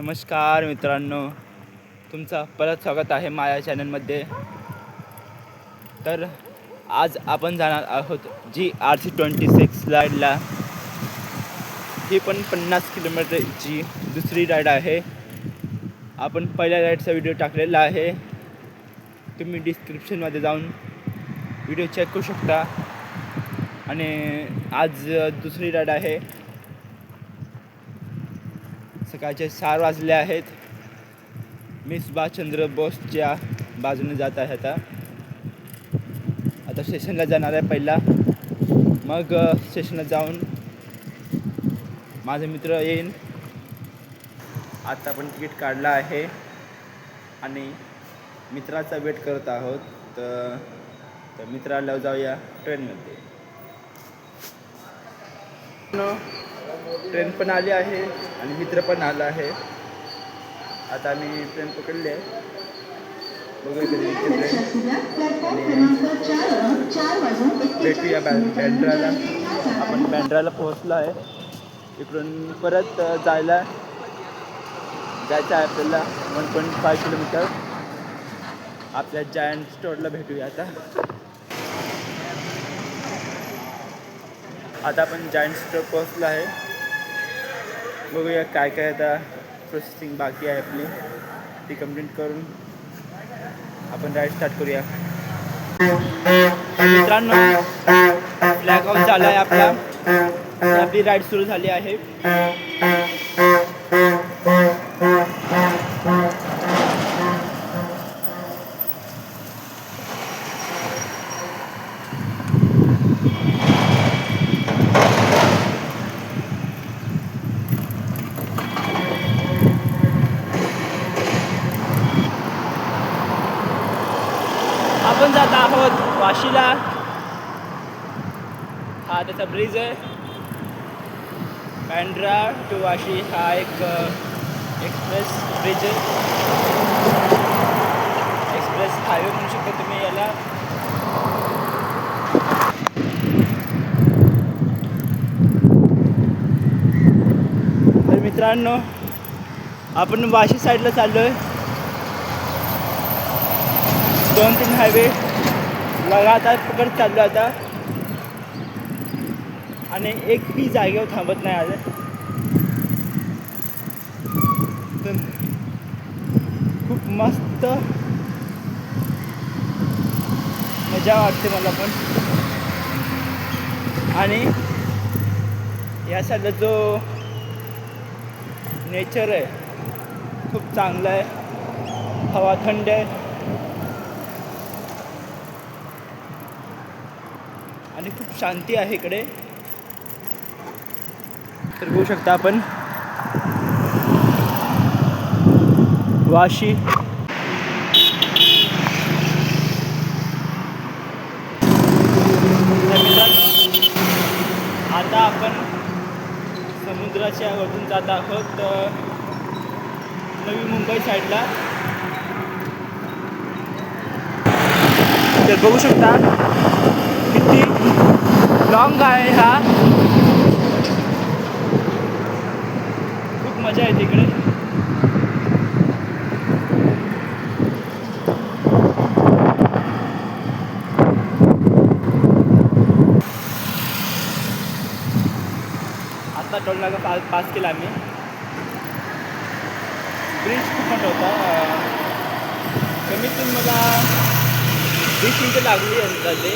नमस्कार मित्रांनो, तुमचं परत स्वागत आहे माझ्या चॅनलमध्ये. तर आज आपण जाणार आहोत GRC26 राईडला. ही पण 50 किलोमीटरची दुसरी राईड आहे. आपण पहिल्या राईडचा व्हिडिओ टाकलेला आहे, तुम्ही डिस्क्रिप्शनमध्ये जाऊन व्हिडिओ चेक करू शकता. आणि आज दुसरी राईड आहे. सकाळचे 4 वाजले आहेत. मी सुभाषचंद्र बोसच्या बाजूने जात आहे. आता स्टेशनला जाणार आहे पहिला, मग स्टेशनला जाऊन माझा मित्र येईन. आता आपण तिकीट काढलं आहे आणि मित्राचा वेट करत आहोत. तर मित्राला जाऊया ट्रेनमध्ये. ट्रेन पण आली आहे आणि मित्र पण आला आहे. आता आम्ही ट्रेन पकडली आहे. बघूया कधी ट्रेन. भेटूया बँड्राला. आपण बँड्राला पोहोचलो आहे. इकडून परत जायचं आहे आपल्याला 1.5 किलोमीटर. आपल्या जायंट स्टोअरला भेटूया आता आपण जायंट स्टोअर पोहोचलो आहे. बघूया काय काय आता प्रोसेसिंग बाकी आहे आपली, ती कंप्लीट करून आपण राईड स्टार्ट करूया. मित्रांनो, फ्लॅग ऑफ झाला आहे आपला. आपली राईड सुरू झाली आहे. आपण जात आहोत वाशीला. हा त्याचा ब्रिज आहे. बँड्रा टू वाशी हा एक एक्सप्रेस ब्रिज आहे. एक्सप्रेस हायवे म्हणू शकता तुम्ही याला. तर मित्रांनो, आपण वाशी साईडला चाललो आहे. 2-3 हायवे लगातार पकडत चाललो आता आणि एकही जागेवर थांबत नाही आलं. तर खूप मस्त मजा वाटते मला पण. आणि या साईडला जो नेचर आहे खूप चांगला आहे. हवा थंड आहे आणि खूप शांती आहे इकडे. तर बघू शकता आपण वाशी. आता आपण समुद्राच्या वरून जात आहोत नवी मुंबई साईडला. तर बघू शकता किती लॉंग आहे हा. खूप मजा येते इकडे. आता टोलनाका पास केला आम्ही. ब्रिज खूप मोठा होता. कमीत कमी मला 20 मिनिटं लागली अंदाजे.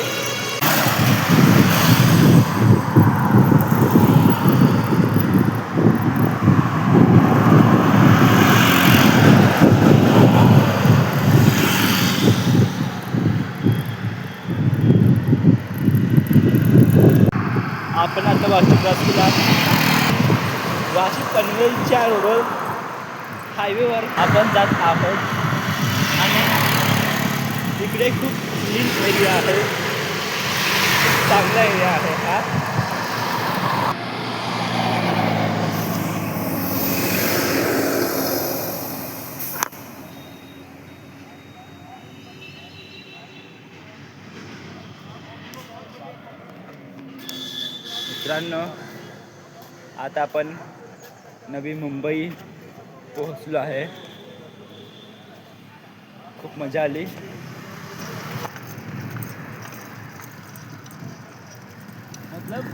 आपण आता वाशी क्रॉस केला. वाशी पनवेलच्या रोडवर हायवेवर आपण जात आहोत आणि इकडे खूप क्लीन एरिया आहे. खूप चांगला एरिया आहे हा. मित्रांनो, आता आपण नवी मुंबई पोहोचलो आहे. खूप मजा आली. मतलब